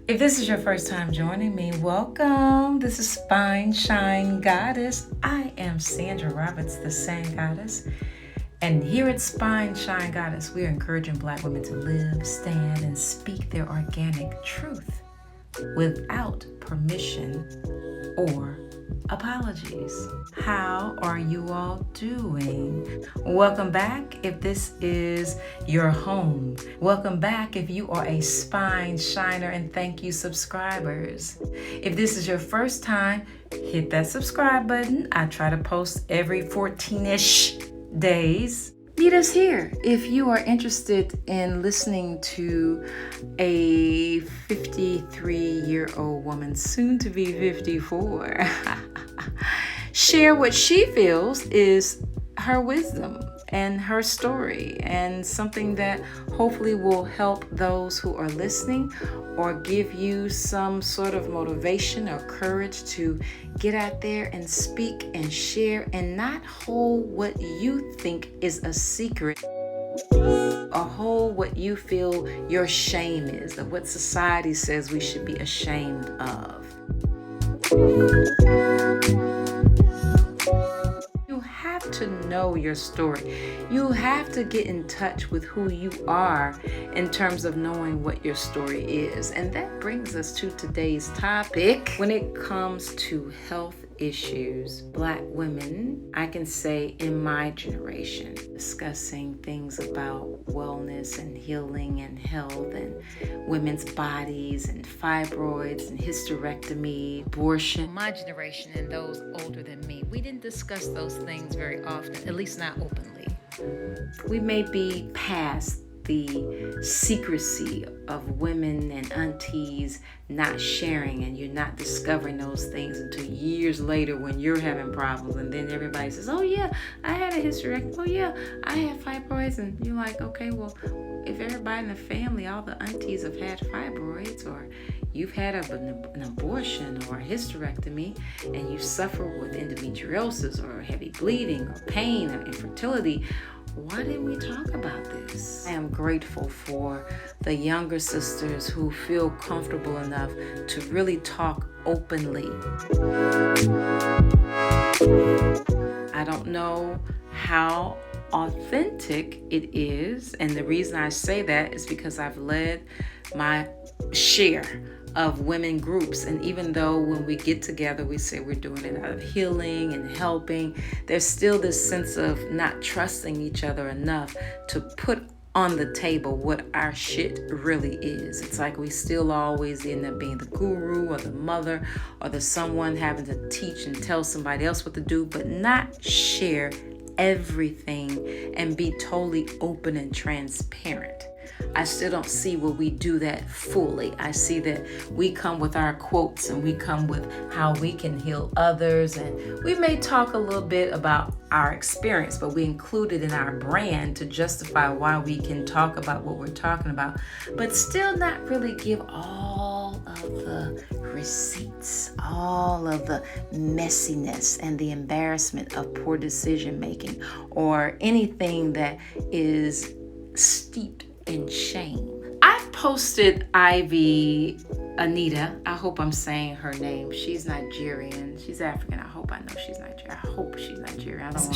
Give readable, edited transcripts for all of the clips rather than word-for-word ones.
If this is your first time joining me, welcome. This is Spine Shine Goddess. I am Sandra Roberts, the Sand Goddess. And here at Spine Shine Goddess, we are encouraging Black women to live, stand, and speak their organic truth without permission or apologies. How are you all doing? Welcome back if this is your home. Welcome back if you are a spine shiner, and thank you subscribers. If this is your first time, hit that subscribe button. I try to post every 14-ish days. Meet us here if you are interested in listening to a 53-year-old woman, soon to be 54, share what she feels is her wisdom and her story, and something that hopefully will help those who are listening or give you some sort of motivation or courage to get out there and speak and share and not hold what you think is a secret or hold what you feel your shame is, of what society says we should be ashamed of. To know your story. You have to get in touch with who you are in terms of knowing what your story is. And that brings us to today's topic. When it comes to health issues, Black women, I can say in my generation, discussing things about wellness and healing and health and women's bodies and fibroids and hysterectomy, abortion. My generation and those older than me, we didn't discuss those things very often, at least not openly. We may be past the secrecy of women and aunties not sharing, and you're not discovering those things until years later when you're having problems, and then everybody says, oh yeah, I had a hysterectomy, oh yeah, I had fibroids, and you're like, okay, well, if everybody in the family, all the aunties have had fibroids, or you've had an abortion or a hysterectomy, and you suffer with endometriosis or heavy bleeding or pain or infertility, why didn't we talk about this? I am grateful for the younger sisters who feel comfortable enough to really talk openly. I don't know how authentic it is, and the reason I say that is because I've led my share of women groups, and even though when we get together we say we're doing it out of healing and helping, there's still this sense of not trusting each other enough to put on the table what our shit really is. It's like we still always end up being the guru or the mother or the someone having to teach and tell somebody else what to do, but not share everything and be totally open and transparent. I still don't see where we do that fully. I see that we come with our quotes and we come with how we can heal others, and we may talk a little bit about our experience, but we include it in our brand to justify why we can talk about what we're talking about, but still not really give all of the receipts, all of the messiness and the embarrassment of poor decision making or anything that is steeped in shame. I've posted Ivie Anita. I hope I'm saying her name. She's Nigerian. She's African. I hope I know she's Nigerian. I hope she's Nigerian. I don't want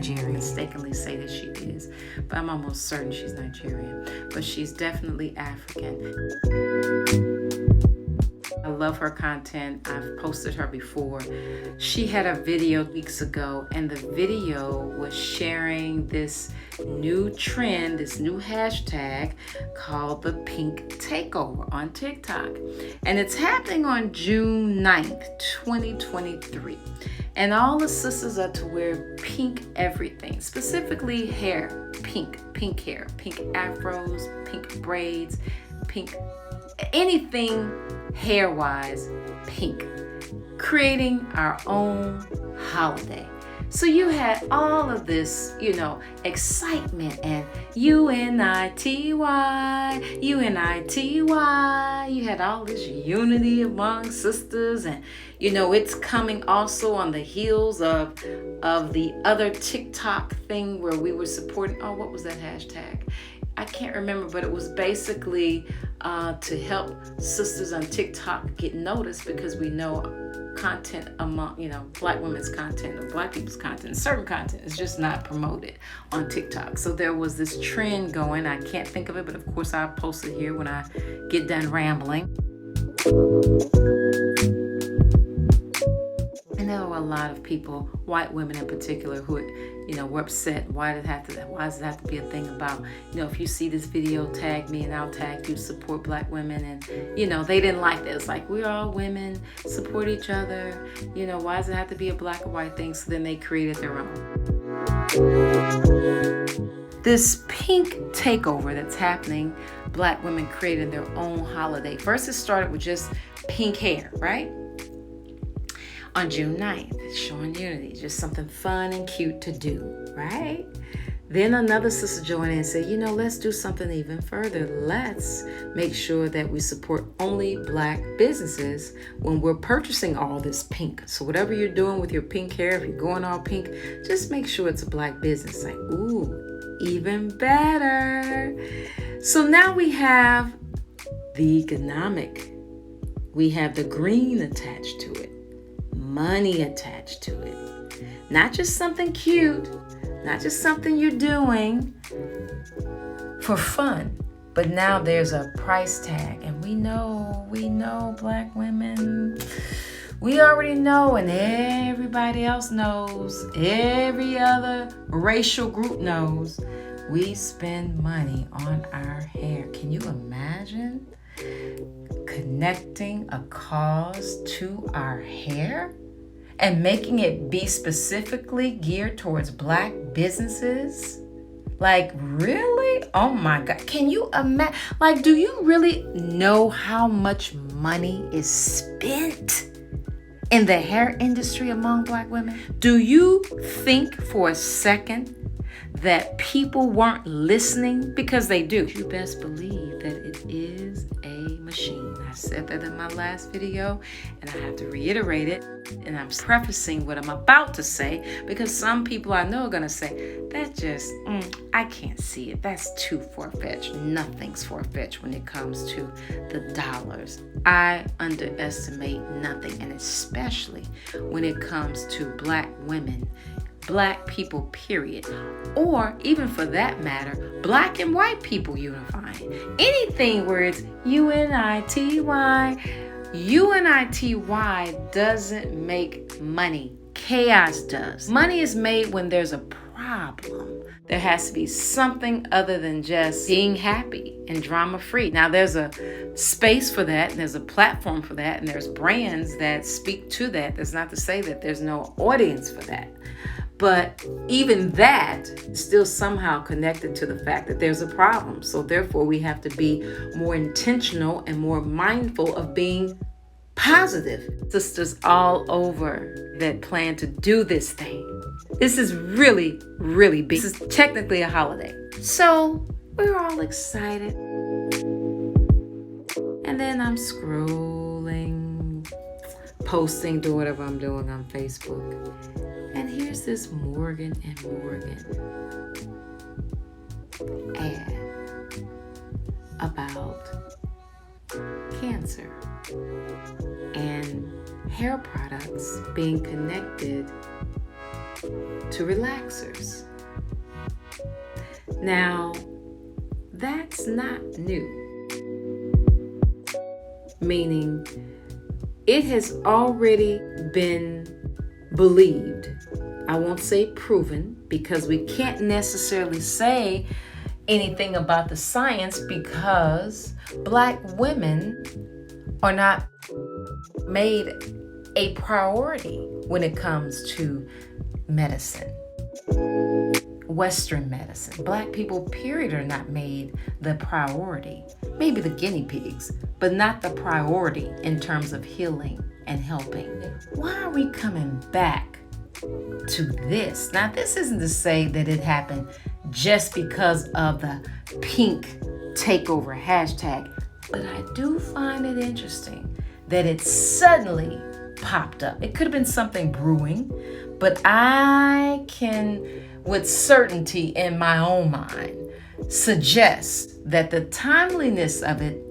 to mistakenly say that she is, but I'm almost certain she's Nigerian. But she's definitely African. I love her content. I've posted her before. She had a video weeks ago, and the video was sharing this new trend, this new hashtag called the pink takeover on TikTok. And it's happening on June 9th, 2023. And all the sisters are to wear pink everything, specifically hair, pink hair, pink afros, pink braids, pink anything hair-wise, pink, creating our own holiday. So you had all of this, excitement and UNITY, UNITY. You had all this unity among sisters, and it's coming also on the heels of the other TikTok thing where we were supporting. Oh, what was that hashtag? I can't remember, but it was basically to help sisters on TikTok get noticed, because we know content among, Black women's content or Black people's content, certain content is just not promoted on TikTok. So there was this trend going. I can't think of it, but of course I'll post it here when I get done rambling. And there were a lot of people, white women in particular, who were upset. Why does it have to be a thing about, if you see this video, tag me and I'll tag you, support Black women. And, they didn't like that. It's like, we're all women, support each other. Why does it have to be a black or white thing? So then they created their own. This pink takeover that's happening, Black women created their own holiday. First, it started with just pink hair, right? On June 9th, showing unity, just something fun and cute to do, right? Then another sister joined in and said, let's do something even further. Let's make sure that we support only Black businesses when we're purchasing all this pink. So whatever you're doing with your pink hair, if you're going all pink, just make sure it's a Black business. Like, ooh, even better. So now we have the economic. We have the green attached to it. Money attached to it. Not just something cute, not just something you're doing for fun, but now there's a price tag. And we know Black women, we already know, and everybody else knows, every other racial group knows, we spend money on our hair. Can you imagine connecting a cause to our hair and making it be specifically geared towards Black businesses? Like, really? Oh my God. Can you imagine? Like, do you really know how much money is spent in the hair industry among Black women? Do you think for a second that people weren't listening? Because they do. You best believe that it is a machine. I said that in my last video, and I have to reiterate it. And I'm prefacing what I'm about to say, because some people I know are going to say, that just, I can't see it. That's too far-fetched. Nothing's far-fetched when it comes to the dollars. I underestimate nothing, and especially when it comes to Black women, Black people, period. Or even for that matter, Black and white people unifying. Anything where it's UNITY. UNITY doesn't make money. Chaos does. Money is made when there's a problem. There has to be something other than just being happy and drama-free. Now, there's a space for that, and there's a platform for that, and there's brands that speak to that. That's not to say that there's no audience for that. But even that is still somehow connected to the fact that there's a problem. So therefore, we have to be more intentional and more mindful of being positive. Sisters all over that plan to do this thing. This is really, really big. This is technically a holiday. So we're all excited. And then I'm scrolling, posting, doing whatever I'm doing on Facebook. And here's this Morgan & Morgan ad about cancer and hair products being connected to relaxers. Now, that's not new. Meaning, it has already been believed. I won't say proven, because we can't necessarily say anything about the science, because Black women are not made a priority when it comes to medicine. Western medicine. Black people, period, are not made the priority. Maybe the guinea pigs, but not the priority in terms of healing and helping. Why are we coming back to this? Now, this isn't to say that it happened just because of the pink takeover hashtag, but I do find it interesting that it suddenly popped up. It could have been something brewing, but I can, with certainty in my own mind, suggests that the timeliness of it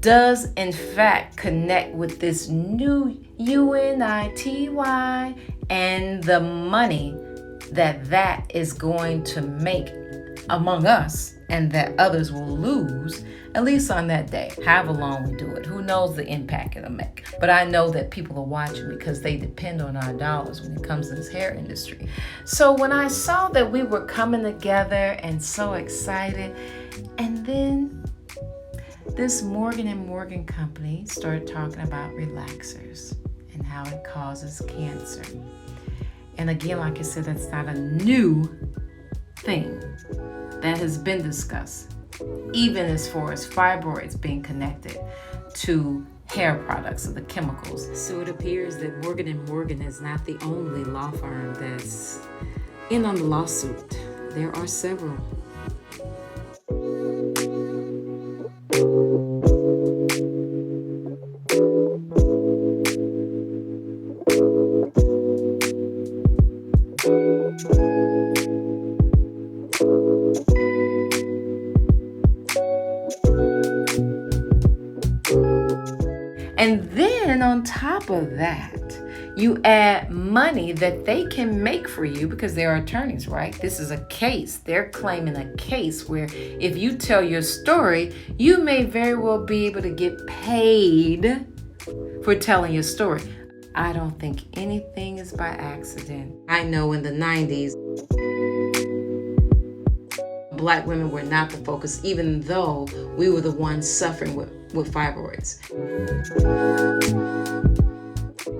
does in fact connect with this new UNITY and the money that is going to make among us, and that others will lose, at least on that day, however long we do it. Who knows the impact it'll make? But I know that people are watching because they depend on our dollars when it comes to this hair industry. So when I saw that we were coming together and so excited, and then this Morgan & Morgan company started talking about relaxers and how it causes cancer. And again, like I said, that's not a new thing. That has been discussed, even as far as fibroids being connected to hair products or the chemicals. So it appears that Morgan & Morgan is not the only law firm that's in on the lawsuit. There are several. And then on top of that, you add money that they can make for you because they're attorneys, right? This is a case. They're claiming a case where if you tell your story, you may very well be able to get paid for telling your story. I don't think anything is by accident. I know in the 90s, Black women were not the focus, even though we were the ones suffering with fibroids.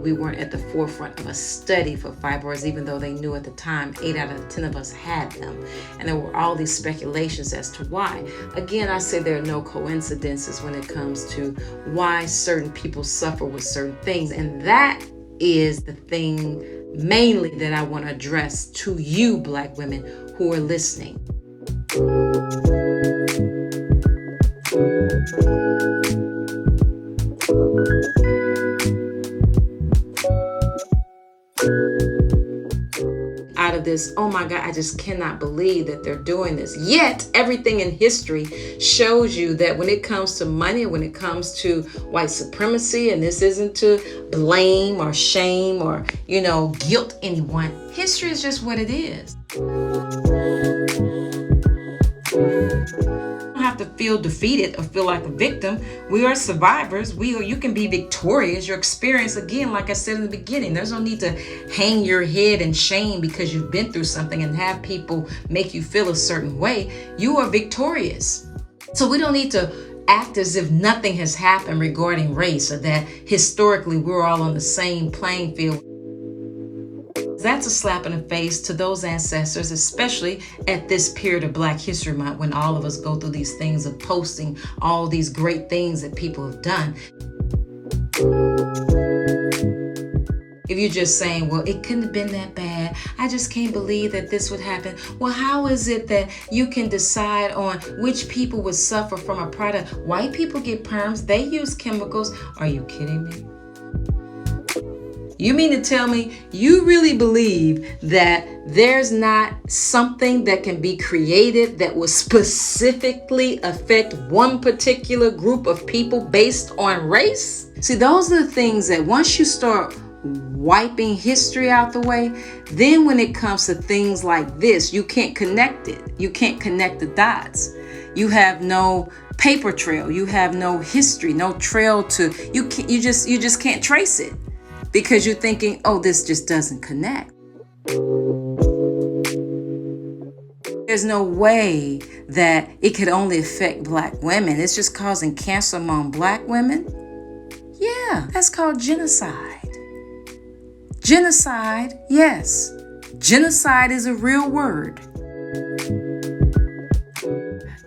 We weren't at the forefront of a study for fibroids, even though they knew at the time 8 out of 10 of us had them. And there were all these speculations as to why. Again, I say there are no coincidences when it comes to why certain people suffer with certain things. And that is the thing mainly that I want to address to you, Black women who are listening. Out of this, oh my God, I just cannot believe that they're doing this. Yet everything in history shows you that when it comes to money, when it comes to white supremacy, and this isn't to blame or shame or, guilt anyone, history is just what it is. Have to feel defeated or feel like a victim. We are survivors. You can be victorious. Your experience, again, like I said in the beginning, there's no need to hang your head in shame because you've been through something and have people make you feel a certain way. You are victorious. So we don't need to act as if nothing has happened regarding race or that historically we're all on the same playing field. That's a slap in the face to those ancestors, especially at this period of Black History Month when all of us go through these things of posting all these great things that people have done. If you're just saying, well, it couldn't have been that bad, I just can't believe that this would happen. Well, how is it that you can decide on which people would suffer from a product? White people get perms, they use chemicals. Are you kidding me? You mean to tell me you really believe that there's not something that can be created that will specifically affect one particular group of people based on race? See, those are the things that once you start wiping history out the way, then when it comes to things like this, you can't connect it. You can't connect the dots. You have no paper trail. You have no history, no trail to, you just can't trace it. Because you're thinking, oh, this just doesn't connect. There's no way that it could only affect Black women. It's just causing cancer among Black women. Yeah, that's called genocide. Genocide, yes. Genocide is a real word.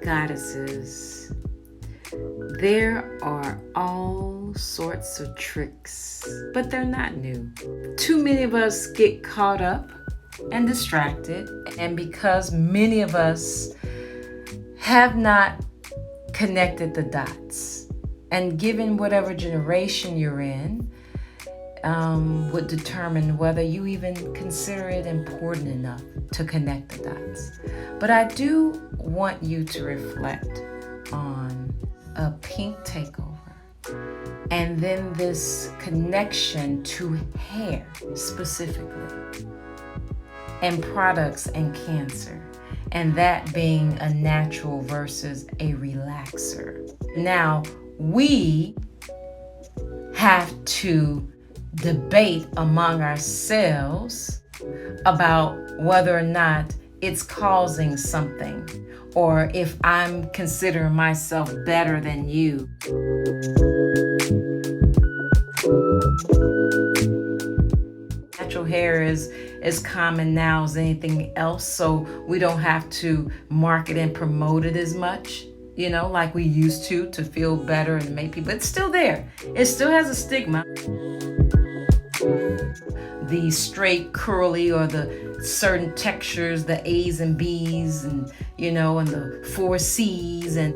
Goddesses, there are all sorts of tricks, but they're not new. Too many of us get caught up and distracted, and because many of us have not connected the dots, and given whatever generation you're in, would determine whether you even consider it important enough to connect the dots. But I do want you to reflect on a pink takeover and then this connection to hair specifically and products and cancer, and that being a natural versus a relaxer. Now, we have to debate among ourselves about whether or not it's causing something, or if I'm considering myself better than you. Natural hair is as common now as anything else, so we don't have to market and promote it as much, like we used to feel better and make people. It's still there. It still has a stigma. The straight curly or the certain textures, the A's and B's and and the 4 C's, and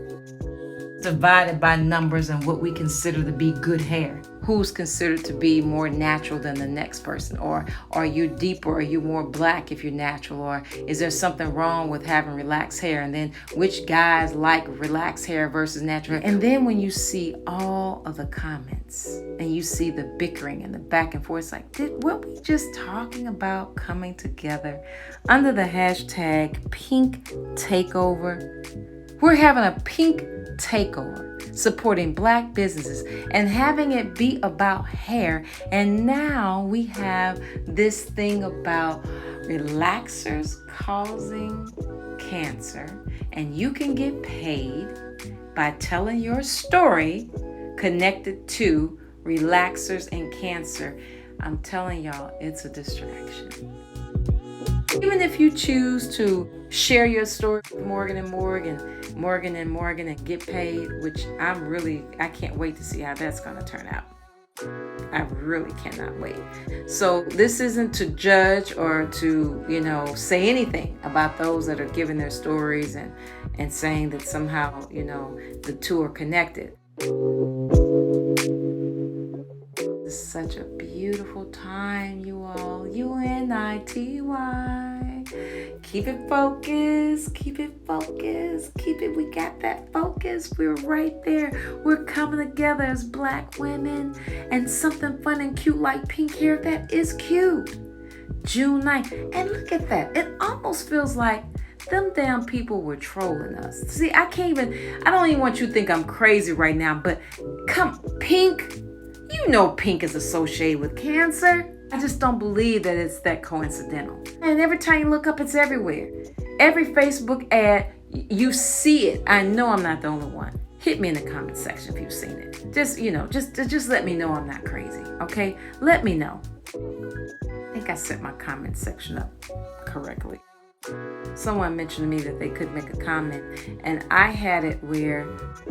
divided by numbers and what we consider to be good hair. Who's considered to be more natural than the next person? Or are you deeper? Are you more black if you're natural? Or is there something wrong with having relaxed hair? And then which guys like relaxed hair versus natural hair? And then when you see all of the comments and you see the bickering and the back and forth, it's like, weren't we just talking about coming together under the hashtag pink takeover? We're having a pink takeover supporting black businesses and having it be about hair. And now we have this thing about relaxers causing cancer, and you can get paid by telling your story connected to relaxers and cancer. I'm telling y'all, it's a distraction. Even if you choose to share your story with Morgan and Morgan and get paid, which I can't wait to see how that's going to turn out. I really cannot wait. So this isn't to judge or to, say anything about those that are giving their stories and saying that somehow, the two are connected. It's such a beautiful time, you all. UNITY. Keep it focused. We got that focus. We're right there. We're coming together as black women. And something fun and cute like pink hair, that is cute. June 9th. And look at that. It almost feels like them damn people were trolling us. See, I don't even want you to think I'm crazy right now, but pink. Pink is associated with cancer. I just don't believe that it's that coincidental. And every time you look up, it's everywhere. Every Facebook ad, you see it. I know I'm not the only one. Hit me in the comment section if you've seen it. Just let me know I'm not crazy, okay? Let me know. I think I set my comment section up correctly. Someone mentioned to me that they could make a comment, and I had it where,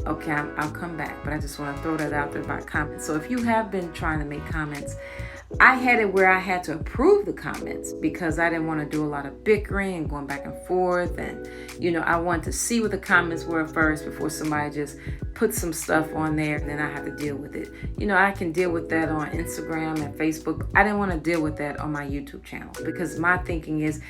okay, I'll come back, but I just want to throw that out there about comments. So if you have been trying to make comments, I had it where I had to approve the comments because I didn't want to do a lot of bickering and going back and forth. And, I wanted to see what the comments were first before somebody just put some stuff on there and then I have to deal with it. I can deal with that on Instagram and Facebook. I didn't want to deal with that on my YouTube channel because my thinking is,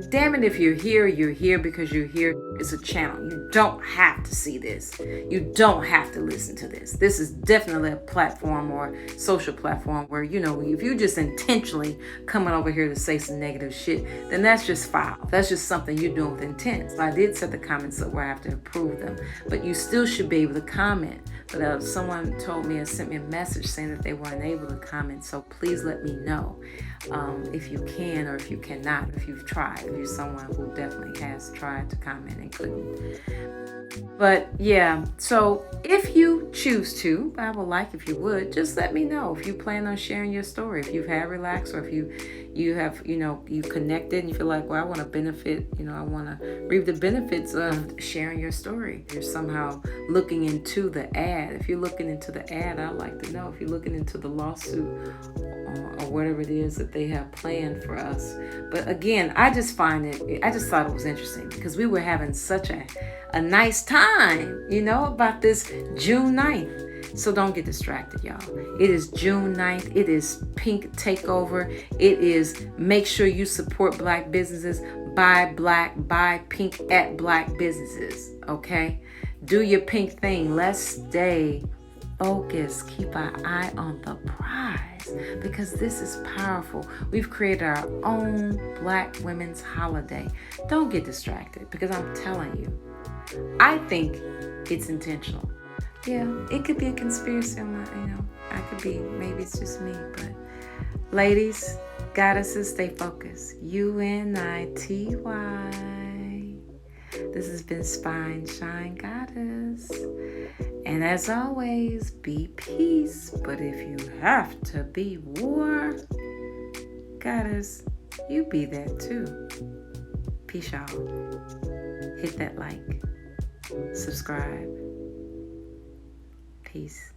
damn it, if you're here because you're here. It's a channel. You don't have to see this. You don't have to listen to this. This is definitely a platform or social platform where, if you just intentionally coming over here to say some negative shit, then that's just foul. That's just something you're doing with intent. So I did set the comments up where I have to approve them, but you still should be able to comment. But someone told me and sent me a message saying that they weren't able to comment. So please let me know if you can or if you cannot, if you've tried, if you're someone who definitely has tried to comment and couldn't. But yeah, so if you choose to, I would like if you would, just let me know if you plan on sharing your story, if you've had relax or if you have, you connected and you feel like, well, I want to benefit, I want to reap the benefits of sharing your story. If you're somehow looking into the ad. If you're looking into the ad, I'd like to know if you're looking into the lawsuit or whatever it is that they have planned for us. But again, I just thought it was interesting because we were having such a nice time, about this June 9th. So don't get distracted, y'all. It is June 9th. It is Pink Takeover. It is make sure you support Black businesses. Buy pink at Black businesses. Okay? Do your pink thing. Let's stay focused. Keep our eye on the prize because this is powerful. We've created our own Black women's holiday. Don't get distracted because I'm telling you, I think it's intentional. Yeah, it could be a conspiracy on my, I could be, maybe it's just me, but ladies, goddesses, stay focused. UNITY. This has been Spine Shine Goddess. And as always, be peace. But if you have to be war, goddess, you be that too. Peace, y'all. Hit that like. Subscribe. Peace.